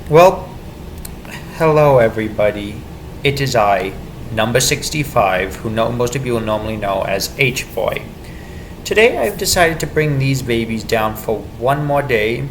Well, hello everybody. It is I, number 65, who most of you will normally know as H-Boy. Today I've decided to bring these babies down for one more day,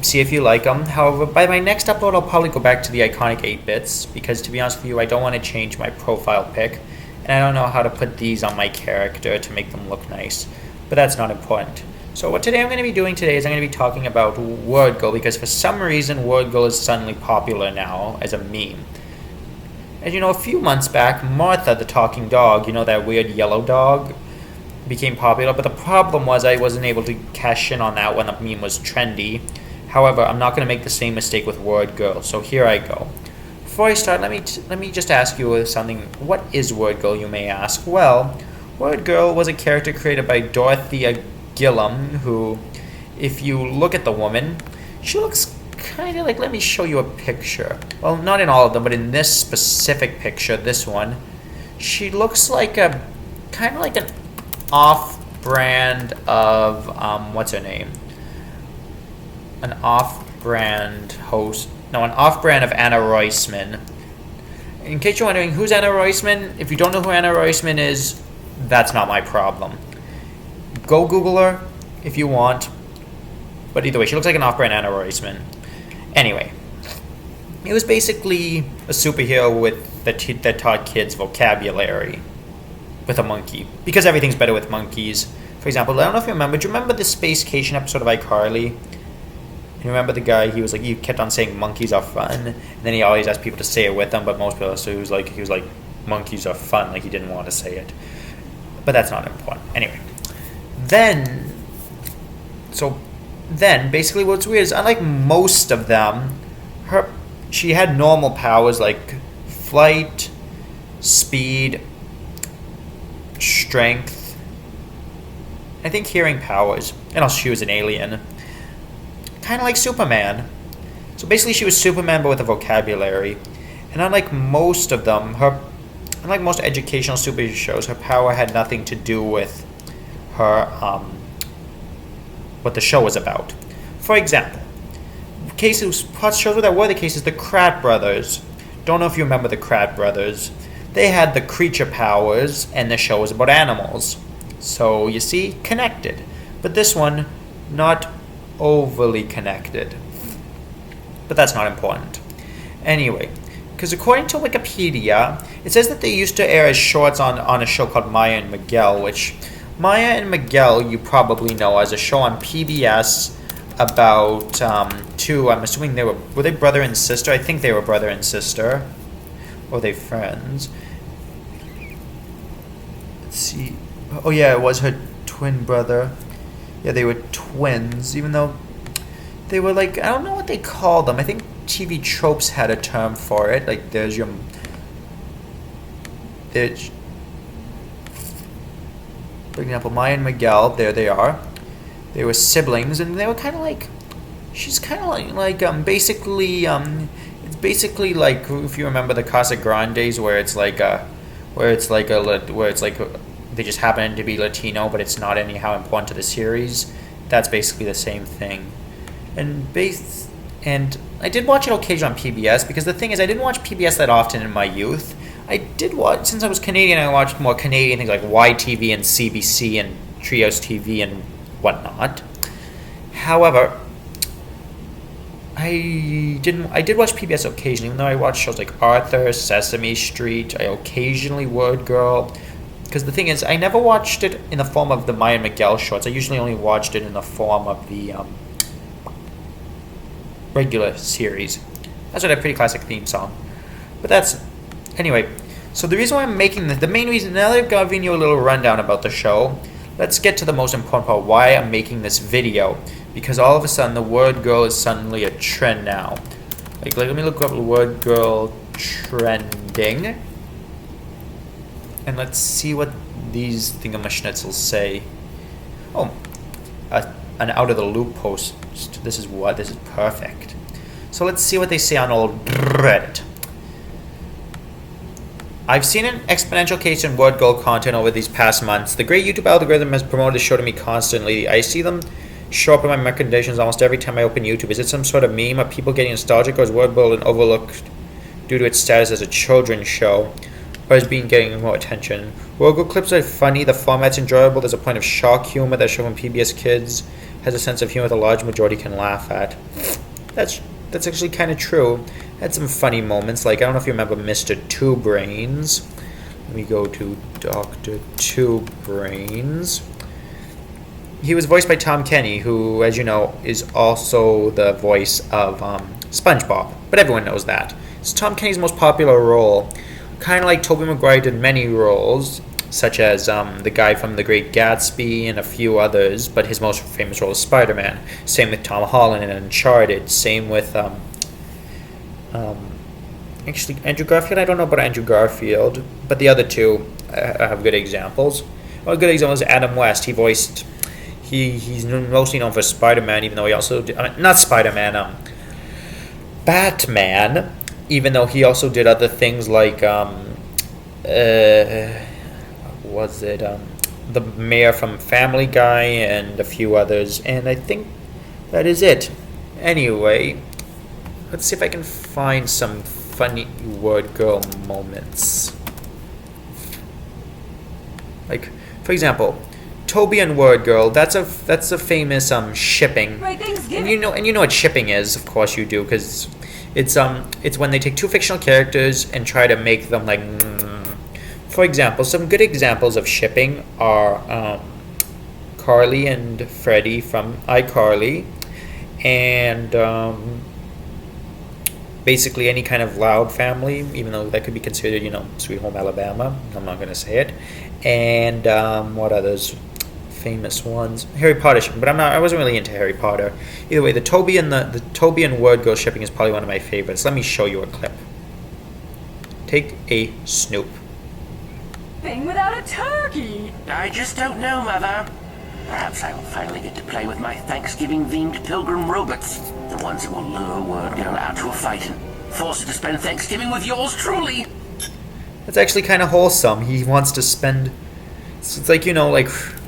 see if you like them. However, by my next upload I'll probably go back to the iconic 8-bits, because to be honest with you, I don't want to change my profile pic, and I don't know how to put these on my character to make them look nice, but that's not important. So what today I'm going to be doing today is I'm going to be talking about WordGirl, because for some reason WordGirl is suddenly popular now as a meme. As you know, a few months back, Martha the talking dog, you know, that weird yellow dog, became popular, but the problem was I wasn't able to cash in on that when the meme was trendy. However, I'm not going to make the same mistake with WordGirl, so here I go. Before I start, let me just ask you something. What is WordGirl, you may ask? Well, WordGirl was a character created by Dorothea Gillum, who, if you look at the woman, she looks kind of like, let me show you a picture. Well, not in all of them, but in this specific picture, this one, she looks like a, kind of like an off-brand of, what's her name? An off-brand of Anna Roisman. In case you're wondering, who's Anna Roisman? If you don't know who Anna Roisman is, that's not my problem. Go Google her if you want. But either way, she looks like an off-brand Anna Roisman. Anyway, it was basically a superhero with that taught kids vocabulary with a monkey. Because everything's better with monkeys. For example, I don't know if you remember. Do you remember the Spacecation episode of iCarly? You remember the guy? He was like, he kept on saying monkeys are fun, and then he always asked people to say it with him. But most people, so he was like, monkeys are fun. Like he didn't want to say it. But that's not important. Anyway. Then basically what's weird is, unlike most of them, she had normal powers like flight, speed, strength, I think hearing powers, and also she was an alien. Kind of like Superman. So basically she was Superman but with a vocabulary. And unlike most of them, unlike most educational superhero shows, her power had nothing to do with her, what the show was about. For example, shows where there were the cases, the Krat brothers. Don't know if you remember the Krat brothers. They had the creature powers, and the show was about animals. So, you see, connected. But this one, not overly connected. But that's not important. Anyway, because according to Wikipedia, it says that they used to air as shorts on a show called Maya and Miguel, which Maya and Miguel you probably know as a show on PBS about two, I'm assuming were they brother and sister? I think they were brother and sister. Or were they friends? Let's see. Oh yeah, it was her twin brother. Yeah, they were twins, even though they were like, I don't know what they called them. I think TV Tropes had a term for it. Like, for example, Maya and Miguel, there they are. They were siblings, and they were kind of like, she's kind of basically, it's basically like, if you remember the Casa Grandes, where it's like they just happen to be Latino, but it's not anyhow important to the series. That's basically the same thing. And I did watch it occasionally on PBS, because the thing is, I didn't watch PBS that often in my youth. I did watch, since I was Canadian, I watched more Canadian things like YTV and CBC and Trios TV and whatnot. However, I did watch PBS occasionally, even though I watched shows like Arthur, Sesame Street, I occasionally WordGirl. Because the thing is, I never watched it in the form of the Maya and Miguel shorts. I usually only watched it in the form of the regular series. That's a pretty classic theme song. But that's... Anyway, so the reason why I'm making this... The main reason... Now that I've given you a little rundown about the show, let's get to the most important part, why I'm making this video. Because all of a sudden, the WordGirl is suddenly a trend now. Like let me look up WordGirl trending. And let's see what these thingamaschnitzels say. Oh, an out-of-the-loop post. This is perfect. So let's see what they say on old Reddit. I've seen an exponential case in WordGirl content over these past months. The great YouTube algorithm has promoted the show to me constantly. I see them show up in my recommendations almost every time I open YouTube. Is it some sort of meme? Are people getting nostalgic, or is WordGirl an overlooked due to its status as a children's show, or is being getting more attention? WordGirl clips are funny, the format's enjoyable, there's a point of shock humor that shows when PBS Kids has a sense of humor the large majority can laugh at. That's actually kind of true. Had some funny moments, like I don't know if you remember Mr. Two Brains. Let me go to Dr. Two Brains. He was voiced by Tom Kenny, who, as you know, is also the voice of SpongeBob. But everyone knows that. It's Tom Kenny's most popular role. Kind of like Tobey Maguire did many roles, such as the guy from The Great Gatsby and a few others, but his most famous role is Spider-Man. Same with Tom Holland in Uncharted. Same with, actually, Andrew Garfield. I don't know about Andrew Garfield, but the other two have good examples. Well, a good example is Adam West. He's mostly known for Spider-Man, even though he also did, not Spider-Man, Batman, even though he also did other things like, the mayor from Family Guy and a few others, and I think that is it. Anyway, let's see if I can find some funny WordGirl moments. Like, for example, Toby and WordGirl. That's a famous shipping. And you know what shipping is, of course you do, because it's when they take two fictional characters and try to make them like. For example, some good examples of shipping are Carly and Freddie from iCarly, and basically any kind of Loud family, even though that could be considered, Sweet Home Alabama. I'm not going to say it. And what others? Famous ones. Harry Potter shipping, but I wasn't really into Harry Potter. Either way, the Toby and WordGirl shipping is probably one of my favorites. Let me show you a clip. Take a snoop. Thing without a turkey. I just don't know, Mother. Perhaps I will finally get to play with my Thanksgiving-themed pilgrim robots. The ones that will lure WordGirl out to a fight and force her to spend Thanksgiving with yours truly. That's actually kind of wholesome. He wants to spend. It's like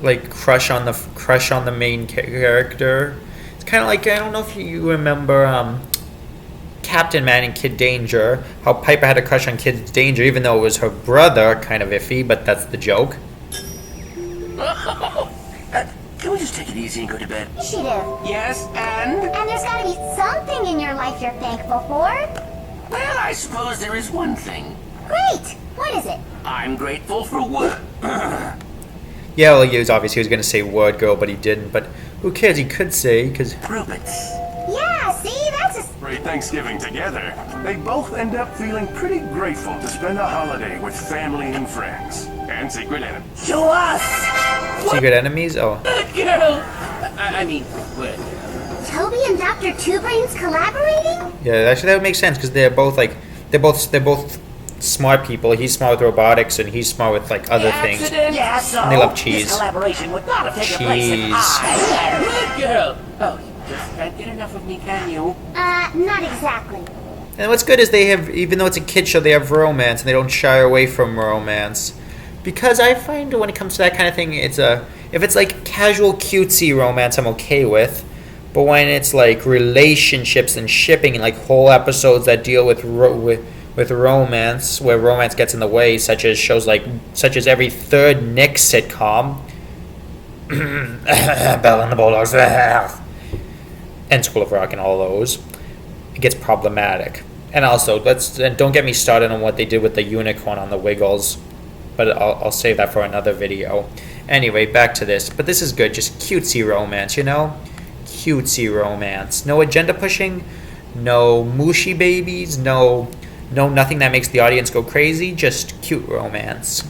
like crush on the main character. It's kind of like, I don't know if you remember Captain Man and Kid Danger. How Piper had a crush on Kid Danger, even though it was her brother. Kind of iffy, but that's the joke. Can we just take it easy and go to bed? Initiative. Yes, and? And there's gotta be something in your life you're thankful for. Well, I suppose there is one thing. Great! What is it? I'm grateful for work. Yeah, well, he was going to say WordGirl, but he didn't. But who cares? He could say, because... Robots. Yeah, see? That's a... Great Thanksgiving together. They both end up feeling pretty grateful to spend a holiday with family and friends. And secret enemies. To us! Secret enemies? Oh. Girl! I mean, what? Toby and Dr. Two Brains collaborating? Yeah, actually that would make sense, because they're both smart people. He's smart with robotics, and he's smart with like other things. Yeah, so And they love cheese. This collaboration would not have taken place if Girl! Oh, you just can't get enough of me, can you? Not exactly. And what's good is they have, even though it's a kid show, they have romance, and they don't shy away from romance. Because I find when it comes to that kind of thing, if it's like casual cutesy romance, I'm okay with. But when it's like relationships and shipping and like whole episodes that deal with romance, where romance gets in the way, such as every third Nick sitcom, Belle and the Bulldogs, and School of Rock and all those, it gets problematic. And also, don't get me started on what they did with the unicorn on the Wiggles, but I'll save that for another video. Anyway, back to this. But this is good, just cutesy romance, cutesy romance. No agenda pushing, no mushy babies, no nothing that makes the audience go crazy, just cute romance.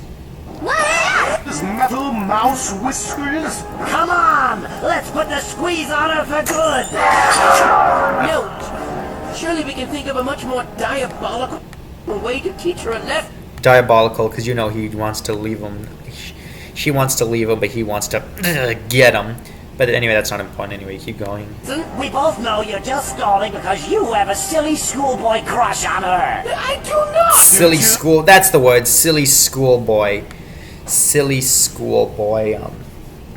This metal mouse whiskers? Come on! Let's put the squeeze on her for good! No! Surely we can think of a much more diabolical way to teach her a lesson. Diabolical, because he wants to leave him. She wants to leave him, but he wants to get him. But anyway, that's not important. Anyway, keep going. We both know you're just stalling because you have a silly schoolboy crush on her. I do not! Silly school. That's the word. Silly schoolboy. Silly schoolboy.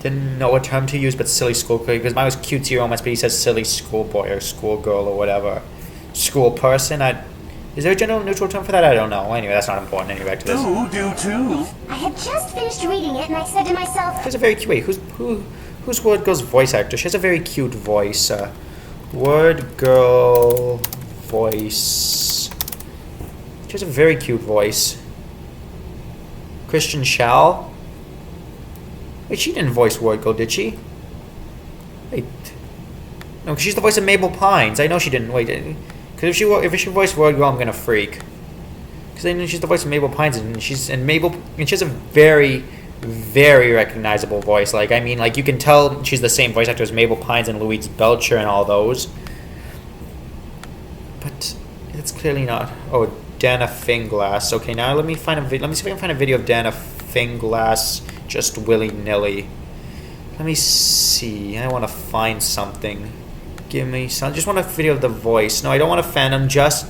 didn't know what term to use, but silly schoolgirl, because mine was cutesy romance, but he says silly schoolboy or schoolgirl or whatever. School person. Is there a general neutral term for that? I don't know. Anyway, that's not important. Anyway, back to this. Do too. I had just finished reading it and I said to myself, She has a very cute. Wait, who's WordGirl's voice actor? She has a very cute voice. WordGirl voice. She has a very cute voice. Christian Schall. Wait, she didn't voice WordGirl, did she? Wait. No, because she's the voice of Mabel Pines. I know she didn't. Wait, because if she voiced WordGirl, I'm gonna freak. Because I know she's the voice of Mabel Pines, and she has a very, very recognizable voice. Like, I mean, like, you can tell she's the same voice actor as Mabel Pines and Louise Belcher and all those. But it's clearly not. Oh, Dana Finglass. Okay, now let me find a video. Let me see if I can find a video of Dana Finglass just willy-nilly. Let me see. I want to find something. Give me some. Just want a video of the voice. No, I don't want a fandom. Just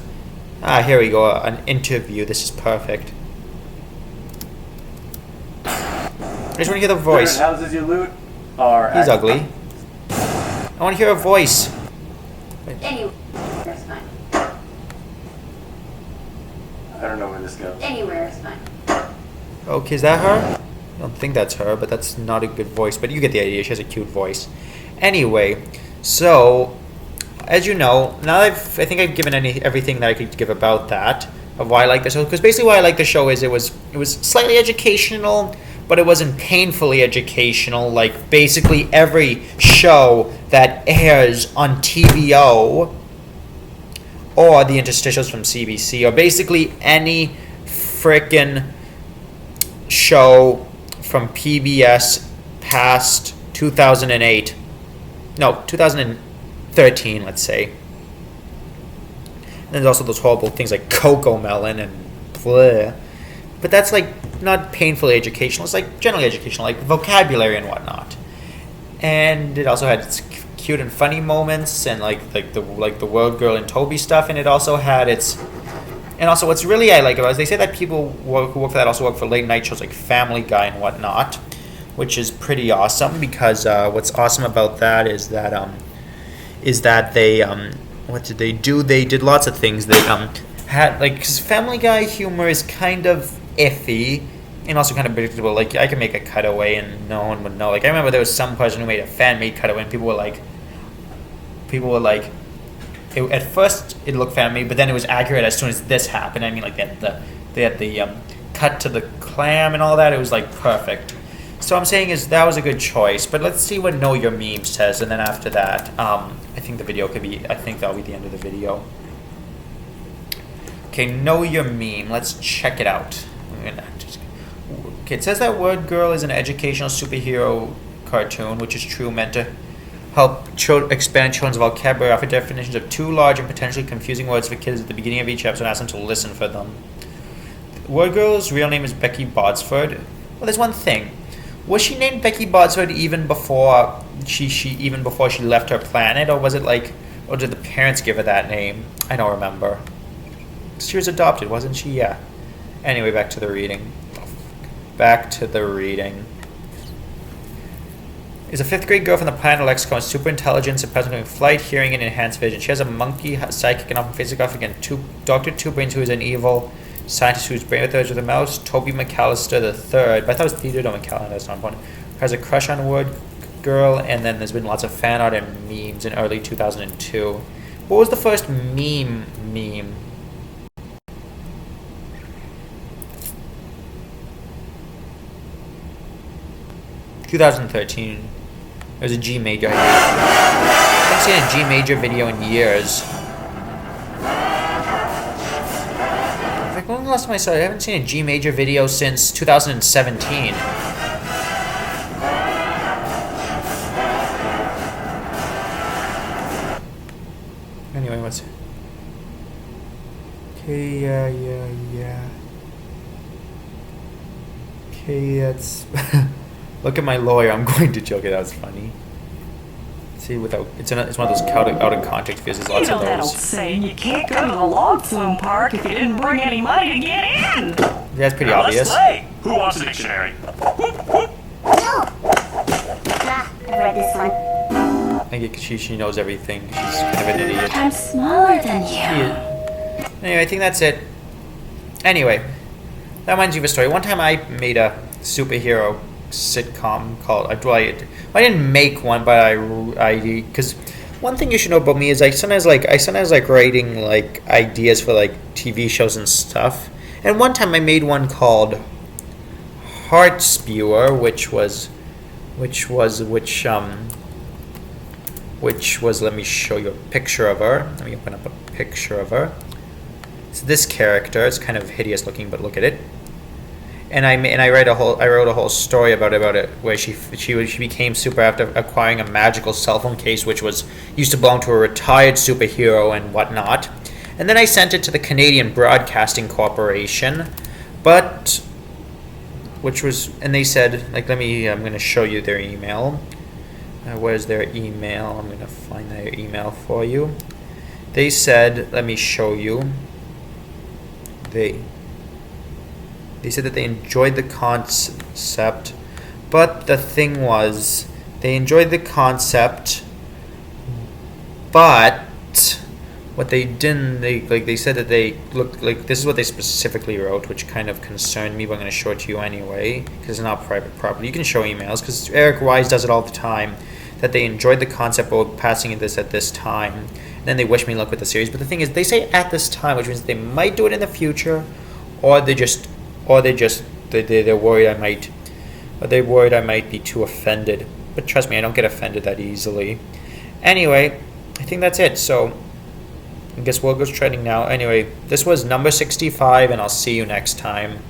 here we go. An interview. This is perfect. I just want to hear the voice. Houses you loot are. He's ugly. I want to hear a voice. Anywhere is fine. I don't know where this goes. Anywhere is fine. Okay, is that her? I don't think that's her, but that's not a good voice. But you get the idea. She has a cute voice. Anyway, so as you know, now I think I've given everything that I could give about that, of why I like the show. Because basically, why I like the show is it was slightly educational, but it wasn't painfully educational. Like basically every show that airs on TVO or the interstitials from CBC, or basically any frickin' show from PBS past 2008. No, 2013, let's say. And there's also those horrible things like Coco Melon and bleh. But that's like not painfully educational. It's like generally educational, like vocabulary and whatnot. And it also had its cute and funny moments, and like the WordGirl and Toby stuff. And it also had its. And also, what's really I like about it is they say that people who work for that also work for late night shows like Family Guy and whatnot, which is pretty awesome. Because what's awesome about that is that they what did they do? They did lots of things. They had like, cause Family Guy humor is kind of iffy and also kind of predictable. Like I can make a cutaway and no one would know. Like I remember there was some person who made a fan made cutaway and people were like. At first it looked fan-made, but then it was accurate as soon as this happened. I mean, like they had the cut to the clam and all that. It was like perfect. So I'm saying is that was a good choice. But let's see what Know Your Meme says, and then after that, I think the video could be. I think that'll be the end of the video. Okay, Know Your Meme. Let's check it out. Okay, it says that WordGirl is an educational superhero cartoon, which is true, meant to help expand children's vocabulary, offer definitions of too large and potentially confusing words for kids at the beginning of each episode and ask them to listen for them. WordGirl's real name is Becky Botsford. Well, there's one thing. Was she named Becky Botsford even before she left her planet, or was it like, or did the parents give her that name? I don't remember. She was adopted, wasn't she? Yeah. Anyway, back to the reading. Is a 5th grade girl from the planet Lexicon with super intelligence and present flight, hearing, and enhanced vision. She has a monkey, psychic, and often physiographic, and Dr. Two Brains, who is an evil scientist whose brain with with a mouse. Toby McAllister III, but I thought it was Theodore McAllister, that's not important. Has a crush on WordGirl, and then there's been lots of fan art and memes in early 2002. What was the first meme? 2013. There's a G major. I haven't seen a G major video in years. Like, when was the last time I saw it? I haven't seen a G major video since 2017. Anyway, what's... Okay, yeah. Okay, that's... Look at my lawyer. I'm going to joke it. That was funny. See, it's one of those out of context videos. There's lots of those. That old saying, you can't go to the log flume park if you didn't bring any money to get in. That's pretty obvious. Let's play. Who wants a dictionary? no. I've read this one. I think she knows everything. She's kind of an idiot. I'm smaller than you. Anyway, I think that's it. Anyway, that reminds me of a story. One time I made a superhero sitcom called. I didn't make one, but I because one thing you should know about me is I sometimes like writing like ideas for like TV shows and stuff. And one time I made one called Heart Spewer, which was let me show you a picture of her. Let me open up a picture of her. It's this character. It's kind of hideous looking, but look at it. And I wrote a whole story about it where she became super after acquiring a magical cell phone case which used to belong to a retired superhero and whatnot. And then I sent it to the Canadian Broadcasting Corporation, and they said, like, I'm going to show you their email. Where's their email? I'm going to find their email for you. They said, let me show you. They said that they enjoyed the concept, but the thing was, they enjoyed the concept, but what they didn't, they said that they looked like, this is what they specifically wrote, which kind of concerned me, but I'm going to show it to you anyway, because it's not private property. You can show emails, because Eric Wise does it all the time, that they enjoyed the concept of passing this at this time, and then they wish me luck with the series. But the thing is, they say at this time, which means they might do it in the future, or they're worried I might be too offended. But trust me, I don't get offended that easily. Anyway, I think that's it. So I guess we'll go trending now. Anyway, this was number 65, and I'll see you next time.